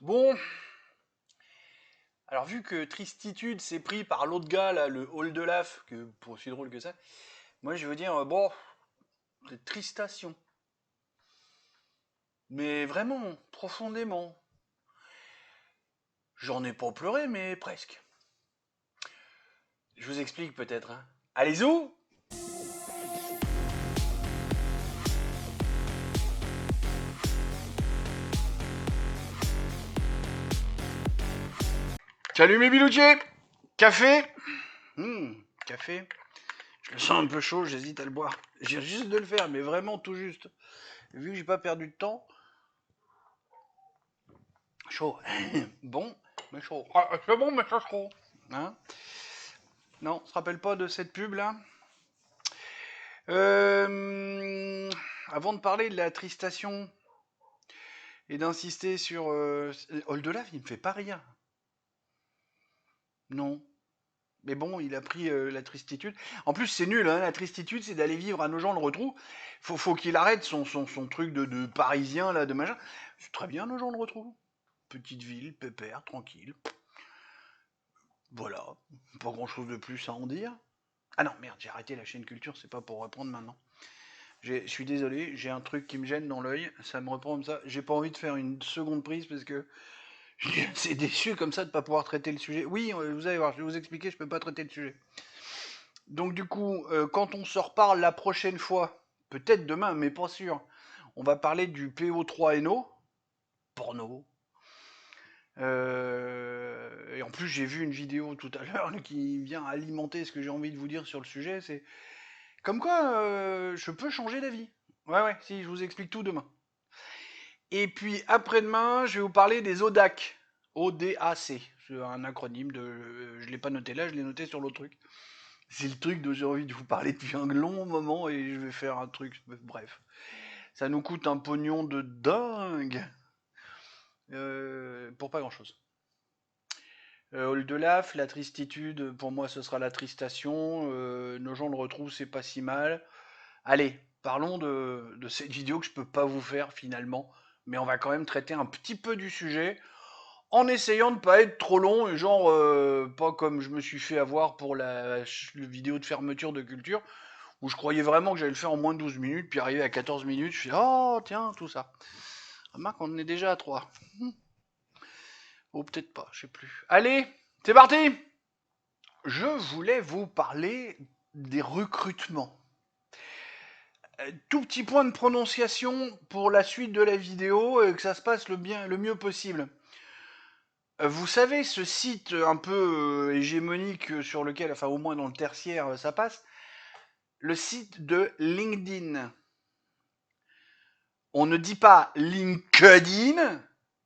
Bon, alors vu que Tristitude s'est pris par l'autre gars, là, le Hall de Laf, que pour aussi drôle que ça, moi je veux dire, bon, c'est tristation. Mais vraiment, profondément. J'en ai pas pleuré, mais presque. Je vous explique peut-être. Hein. Allez, zou. Salut mes biloutiers. Café. Café. Je le sens un peu chaud, j'hésite à le boire. J'ai juste de le faire, mais vraiment tout juste. Vu que j'ai pas perdu de temps. Chaud. Bon, mais chaud. Ah, c'est bon, mais c'est chaud. Hein? Non, on se rappelle pas de cette pub là. Avant de parler de la tristation et d'insister sur Oldelaf, il me fait pas rire. Non. Mais bon, il a pris la tristitude. En plus, c'est nul, hein, la tristitude, c'est d'aller vivre à Nogent-le-Rotrou. Faut qu'il arrête son truc de parisien, là, de machin. C'est très bien, Nogent-le-Rotrou. Petite ville, pépère, tranquille. Voilà. Pas grand-chose de plus à en dire. Ah non, merde, j'ai arrêté la chaîne culture, c'est pas pour reprendre maintenant. Je suis désolé, j'ai un truc qui me gêne dans l'œil, ça me reprend comme ça. J'ai pas envie de faire une seconde prise parce que c'est déçu comme ça de pas pouvoir traiter le sujet. Oui, vous allez voir, je vais vous expliquer, je peux pas traiter le sujet. Donc du coup, quand on se reparle la prochaine fois, peut-être demain, mais pas sûr, on va parler du PO3NO, porno. Et en plus, j'ai vu une vidéo tout à l'heure qui vient alimenter ce que j'ai envie de vous dire sur le sujet. C'est comme quoi je peux changer d'avis. Ouais, ouais, si, je vous explique tout demain. Et puis après-demain, je vais vous parler des ODAC. ODAC. C'est un acronyme de. Je l'ai pas noté là, je l'ai noté sur l'autre truc. C'est le truc dont j'ai envie de vous parler depuis un long moment et je vais faire un truc. Bref. Ça nous coûte un pognon de dingue. Pour pas grand chose. Oldelaf, la tristitude, pour moi ce sera la tristation. Nos gens le retrouvent, c'est pas si mal. Allez, parlons de cette vidéo que je peux pas vous faire finalement. Mais on va quand même traiter un petit peu du sujet en essayant de pas être trop long, et genre pas comme je me suis fait avoir pour la vidéo de fermeture de culture, où je croyais vraiment que j'allais le faire en moins de 12 minutes, puis arrivé à 14 minutes, je suis oh tiens, tout ça. Remarque, on en est déjà à 3. Ou peut-être pas, je sais plus. Allez, c'est parti. Je voulais vous parler des recrutements. Tout petit point de prononciation pour la suite de la vidéo et que ça se passe le mieux possible. Vous savez, ce site un peu hégémonique sur lequel, enfin au moins dans le tertiaire, ça passe, le site de LinkedIn. On ne dit pas LinkedIn,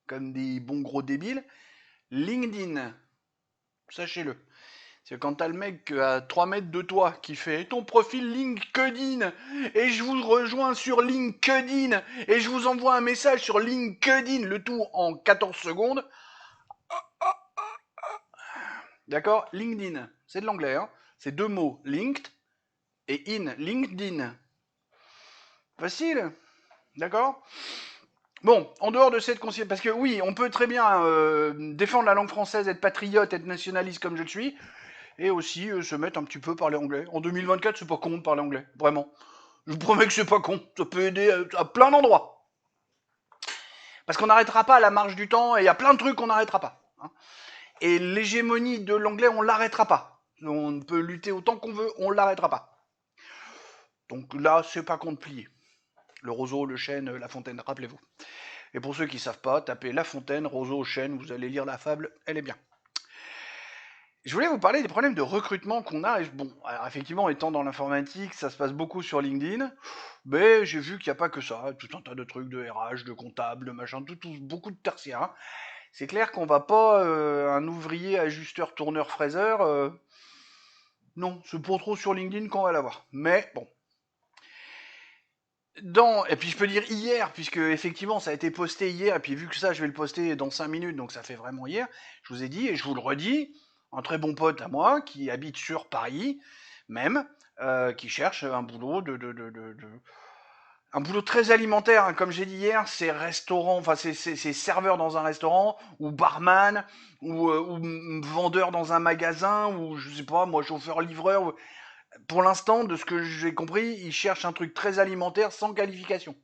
comme des bons gros débiles, LinkedIn. Sachez-le. C'est quand t'as le mec à 3 mètres de toi qui fait ton profil LinkedIn et je vous rejoins sur LinkedIn et je vous envoie un message sur LinkedIn, le tout en 14 secondes. D'accord? LinkedIn, c'est de l'anglais, hein. C'est deux mots, linked et in, LinkedIn. Facile, d'accord? Bon, en dehors de cette conscience, parce que oui, on peut très bien défendre la langue française, être patriote, être nationaliste comme je le suis, et aussi se mettre un petit peu parler anglais. En 2024, c'est pas con de parler anglais, vraiment. Je vous promets que c'est pas con, ça peut aider à plein d'endroits. Parce qu'on n'arrêtera pas à la marge du temps, et il y a plein de trucs qu'on n'arrêtera pas. Hein. Et l'hégémonie de l'anglais, on l'arrêtera pas. On peut lutter autant qu'on veut, on l'arrêtera pas. Donc là, c'est pas con de plier. Le roseau, le chêne, la fontaine, rappelez-vous. Et pour ceux qui savent pas, tapez La Fontaine, roseau, chêne, vous allez lire la fable, elle est bien. Je voulais vous parler des problèmes de recrutement qu'on a. Bon, alors effectivement, étant dans l'informatique, ça se passe beaucoup sur LinkedIn, mais j'ai vu qu'il n'y a pas que ça, tout un tas de trucs de RH, de comptable, de machin, beaucoup de tertiaires. Hein. C'est clair qu'on va pas un ouvrier ajusteur, tourneur, fraiseur. Non, c'est pour trop sur LinkedIn qu'on va l'avoir. Mais bon. Et puis je peux dire hier, puisque effectivement ça a été posté hier, et puis vu que ça je vais le poster dans 5 minutes, donc ça fait vraiment hier, je vous ai dit, et je vous le redis, un très bon pote à moi, qui habite sur Paris, même, qui cherche un boulot Un boulot très alimentaire, hein, comme j'ai dit hier, c'est restaurant, enfin c'est serveur dans un restaurant, ou barman, ou vendeur dans un magasin, ou je sais pas, moi chauffeur-livreur. Pour l'instant, de ce que j'ai compris, il cherche un truc très alimentaire sans qualification.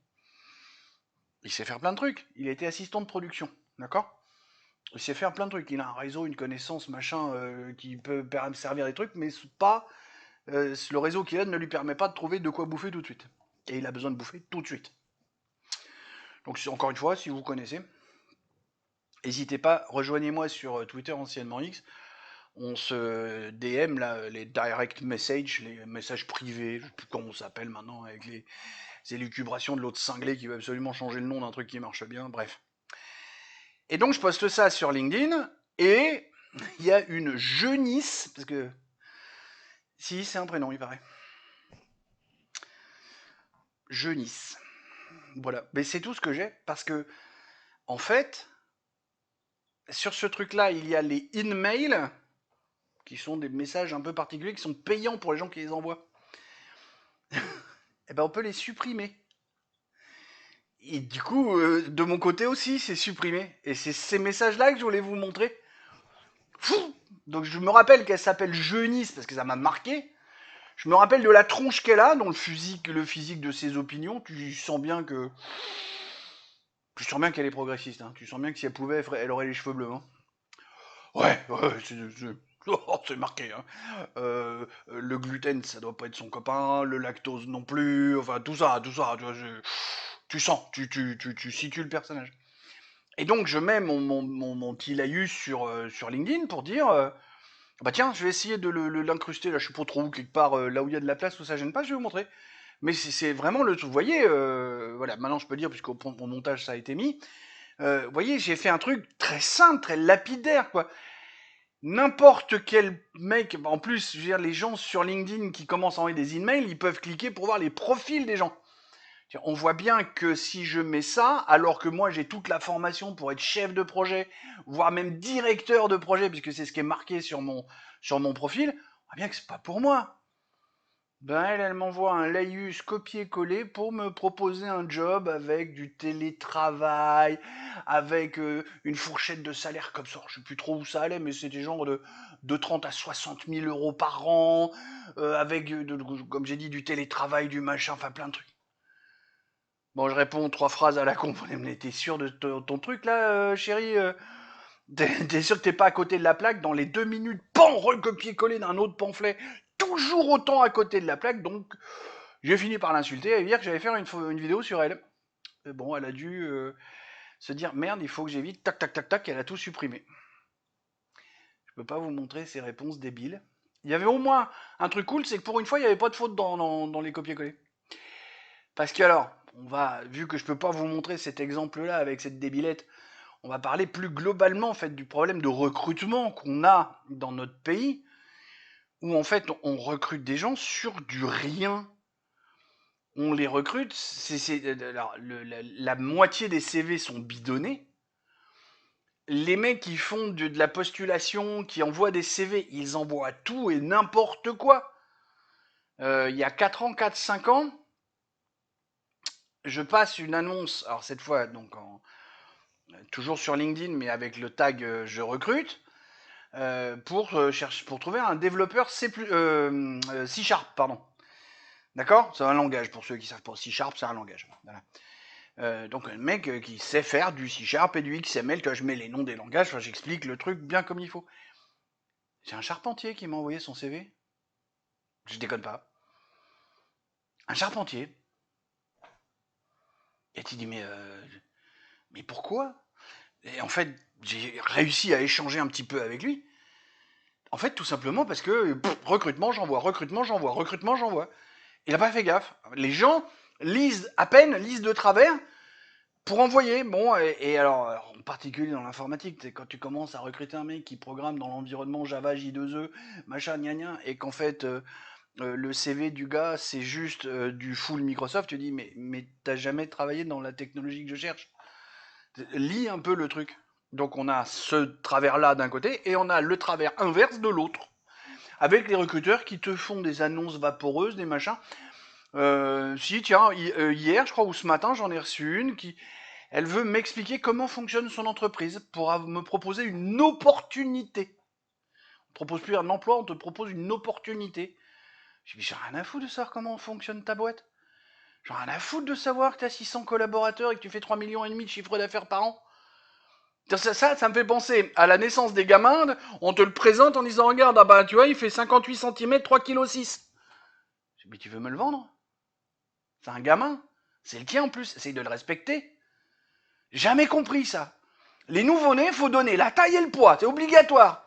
Il sait faire plein de trucs. Il a été assistant de production, d'accord? Il sait faire plein de trucs. Il a un réseau, une connaissance, machin, qui peut servir des trucs, mais pas le réseau qu'il a ne lui permet pas de trouver de quoi bouffer tout de suite. Et il a besoin de bouffer tout de suite. Donc encore une fois, si vous connaissez, n'hésitez pas, rejoignez-moi sur Twitter, anciennement X. On se DM là, les direct messages, les messages privés, je sais plus comment on s'appelle maintenant, avec les élucubrations de l'autre cinglé qui veut absolument changer le nom d'un truc qui marche bien, bref. Et donc je poste ça sur LinkedIn, et il y a une jeunisse, parce que... Si, c'est un prénom, il paraît. Jeunisse. Voilà. Mais c'est tout ce que j'ai, parce que, en fait, sur ce truc-là, il y a les in-mail, qui sont des messages un peu particuliers, qui sont payants pour les gens qui les envoient. Et ben on peut les supprimer. Et du coup, de mon côté aussi, c'est supprimé. Et c'est ces messages-là que je voulais vous montrer. Donc je me rappelle qu'elle s'appelle Jeunisse, parce que ça m'a marqué. Je me rappelle de la tronche qu'elle a, dans le physique de ses opinions. Tu sens bien que... Tu sens bien qu'elle est progressiste. Hein. Tu sens bien que si elle pouvait, elle aurait les cheveux bleus. Hein. Ouais, c'est marqué. Hein. Le gluten, ça doit pas être son copain. Le lactose non plus. Enfin, tout ça. Tu sens, tu situes le personnage. Et donc, je mets mon petit laïus sur LinkedIn pour dire... bah tiens, je vais essayer de l'incruster, là je suis pas trop où, quelque part, là où il y a de la place, où ça gêne pas, je vais vous montrer. Mais c'est vraiment le truc, vous voyez, voilà, maintenant je peux dire, puisqu'au montage ça a été mis, vous voyez, j'ai fait un truc très simple, très lapidaire, quoi. N'importe quel mec, en plus, je veux dire, les gens sur LinkedIn qui commencent à envoyer des emails, ils peuvent cliquer pour voir les profils des gens. On voit bien que si je mets ça, alors que moi j'ai toute la formation pour être chef de projet, voire même directeur de projet, puisque c'est ce qui est marqué sur mon profil, on voit bien que c'est pas pour moi. Ben elle m'envoie un laïus copier-coller pour me proposer un job avec du télétravail, avec une fourchette de salaire comme ça. Je sais plus trop où ça allait, mais c'était genre de 30 à 60 000 euros par an, avec, comme j'ai dit, du télétravail, du machin, enfin plein de trucs. Bon, je réponds 3 phrases à la con. Mais t'es sûr de ton truc là, chérie T'es sûr que t'es pas à côté de la plaque? Dans les 2 minutes, pan, recopier-coller d'un autre pamphlet, toujours autant à côté de la plaque. Donc, j'ai fini par l'insulter et dire que j'allais faire une vidéo sur elle. Et bon, elle a dû se dire merde, il faut que j'évite. Tac, tac, tac, tac, elle a tout supprimé. Je peux pas vous montrer ces réponses débiles. Il y avait au moins un truc cool, c'est que pour une fois, il n'y avait pas de faute dans les copier-coller. Parce que alors, vu que je peux pas vous montrer cet exemple-là avec cette débilette, on va parler plus globalement en fait du problème de recrutement qu'on a dans notre pays, où en fait on recrute des gens sur du rien. On les recrute, alors, la moitié des CV sont bidonnés. Les mecs qui font de la postulation, qui envoient des CV, ils envoient tout et n'importe quoi. Il y a 4 ans, 4-5 ans, je passe une annonce, alors cette fois donc toujours sur LinkedIn, mais avec le tag je recrute, pour trouver un développeur C+, C Sharp, pardon. D'accord? C'est un langage, pour ceux qui savent pas. C Sharp, c'est un langage. Voilà. Donc un mec qui sait faire du C Sharp et du XML, quand je mets les noms des langages, j'explique le truc bien comme il faut. C'est un charpentier qui m'a envoyé son CV. Je déconne pas. Un charpentier. Et tu dis, mais pourquoi? Et en fait, j'ai réussi à échanger un petit peu avec lui. En fait, tout simplement parce que recrutement, j'envoie, recrutement, j'envoie, recrutement, j'envoie. Il n'a pas fait gaffe. Les gens lisent à peine, lisent de travers pour envoyer. Bon, et alors, en particulier dans l'informatique, quand tu commences à recruter un mec qui programme dans l'environnement Java, J2E, machin, gna gna, et qu'en fait, le CV du gars, c'est juste du full Microsoft, tu dis, mais t'as jamais travaillé dans la technologie que je cherche. Lis un peu le truc. Donc on a ce travers-là d'un côté, et on a le travers inverse de l'autre. Avec les recruteurs qui te font des annonces vaporeuses, des machins. Si, tiens, hier, je crois, ou ce matin, j'en ai reçu une qui... Elle veut m'expliquer comment fonctionne son entreprise pour me proposer une opportunité. On ne propose plus un emploi, on te propose une opportunité. J'ai rien à foutre de savoir comment fonctionne ta boîte. J'ai rien à foutre de savoir que tu as 600 collaborateurs et que tu fais 3,5 millions de chiffre d'affaires par an. Ça me fait penser à la naissance des gamins. On te le présente en disant, regarde, ah bah, tu vois, il fait 58 cm, 3,6 kg. Mais tu veux me le vendre? C'est un gamin. C'est le tien en plus. Essaye de le respecter. Jamais compris ça. Les nouveau-nés, faut donner la taille et le poids. C'est obligatoire.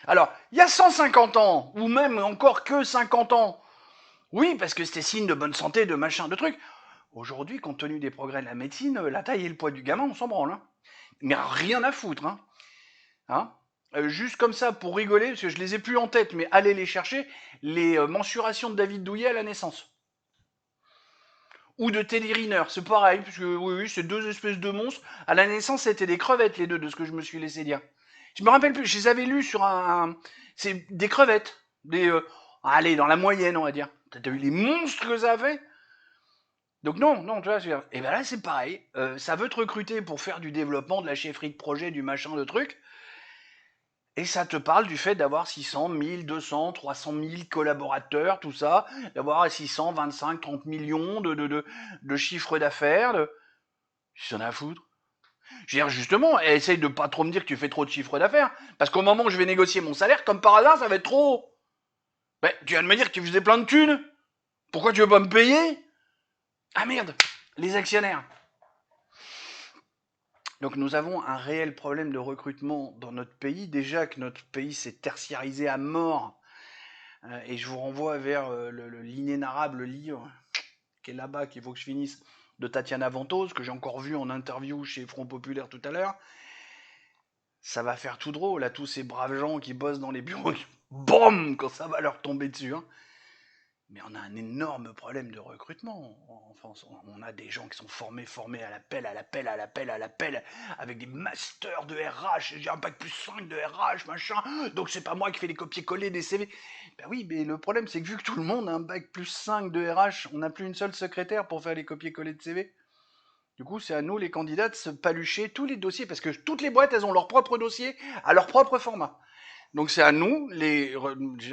Alors, il y a 150 ans, ou même encore que 50 ans, oui, parce que c'était signe de bonne santé, de machin, de trucs. Aujourd'hui, compte tenu des progrès de la médecine, la taille et le poids du gamin, on s'en branle. Hein. Mais rien à foutre. Hein. Juste comme ça, pour rigoler, parce que je les ai plus en tête, mais allez les chercher, les mensurations de David Douillet à la naissance. Ou de Teddy Riner, c'est pareil, parce que oui, c'est deux espèces de monstres. À la naissance, c'était des crevettes, les deux, de ce que je me suis laissé dire. Je me rappelle plus, je les avais lus sur c'est des crevettes. Allez, dans la moyenne, on va dire. T'as vu les monstres que ça fait? Donc non, tu vois, et ben là, c'est pareil. Ça veut te recruter pour faire du développement, de la chefferie de projet, du machin, de truc. Et ça te parle du fait d'avoir 600, 1000, 200, 300 000 collaborateurs, tout ça, d'avoir 600, 25, 30 millions de chiffre d'affaires. J'en ai à foutre. Je veux dire, justement, essaye de pas trop me dire que tu fais trop de chiffre d'affaires, parce qu'au moment où je vais négocier mon salaire, comme par hasard, ça va être trop haut. Ben, tu viens de me dire que tu faisais plein de thunes. Pourquoi tu veux pas me payer? Ah merde, les actionnaires. Donc nous avons un réel problème de recrutement dans notre pays. Déjà que notre pays s'est tertiarisé à mort. Et je vous renvoie vers l'inénarrable livre qui est là-bas, qu'il faut que je finisse, de Tatiana Ventose, que j'ai encore vu en interview chez Front Populaire tout à l'heure. Ça va faire tout drôle à tous ces braves gens qui bossent dans les bureaux. BOM quand ça va leur tomber dessus. Hein. Mais on a un énorme problème de recrutement en France. On a des gens qui sont formés à l'appel, avec des masters de RH, j'ai un bac plus 5 de RH, machin, donc c'est pas moi qui fais les copier-coller des CV. Ben oui, mais le problème c'est que vu que tout le monde a un bac plus 5 de RH, on n'a plus une seule secrétaire pour faire les copier-coller de CV. Du coup, c'est à nous, les candidats, de se palucher tous les dossiers, parce que toutes les boîtes, elles ont leur propre dossier, à leur propre format. Donc c'est à nous,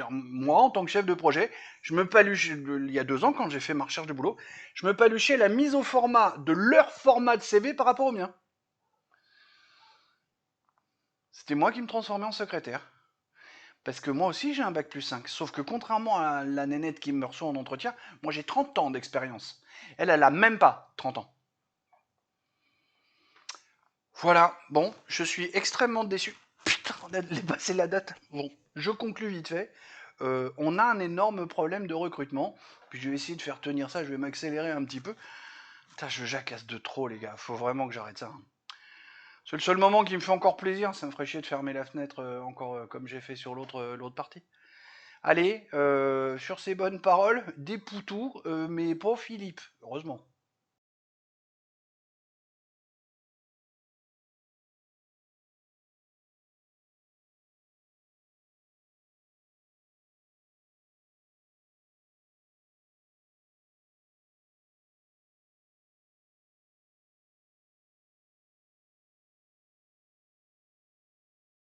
moi en tant que chef de projet, je me paluche, il y a 2 ans quand j'ai fait ma recherche de boulot, je me paluchais la mise au format de leur format de CV par rapport au mien. C'était moi qui me transformais en secrétaire. Parce que moi aussi j'ai un bac plus 5. Sauf que contrairement à la nénette qui me reçoit en entretien, moi j'ai 30 ans d'expérience. Elle a même pas 30 ans. Voilà, bon, je suis extrêmement déçu. Putain, on a dépassé la date. Bon, je conclus vite fait. On a un énorme problème de recrutement. Puis je vais essayer de faire tenir ça, je vais m'accélérer un petit peu. Putain, je jacasse de trop, les gars. Faut vraiment que j'arrête ça. C'est le seul moment qui me fait encore plaisir. Ça me ferait chier de fermer la fenêtre encore comme j'ai fait sur l'autre partie. Allez, sur ces bonnes paroles, des poutous, mais pas Philippe, heureusement.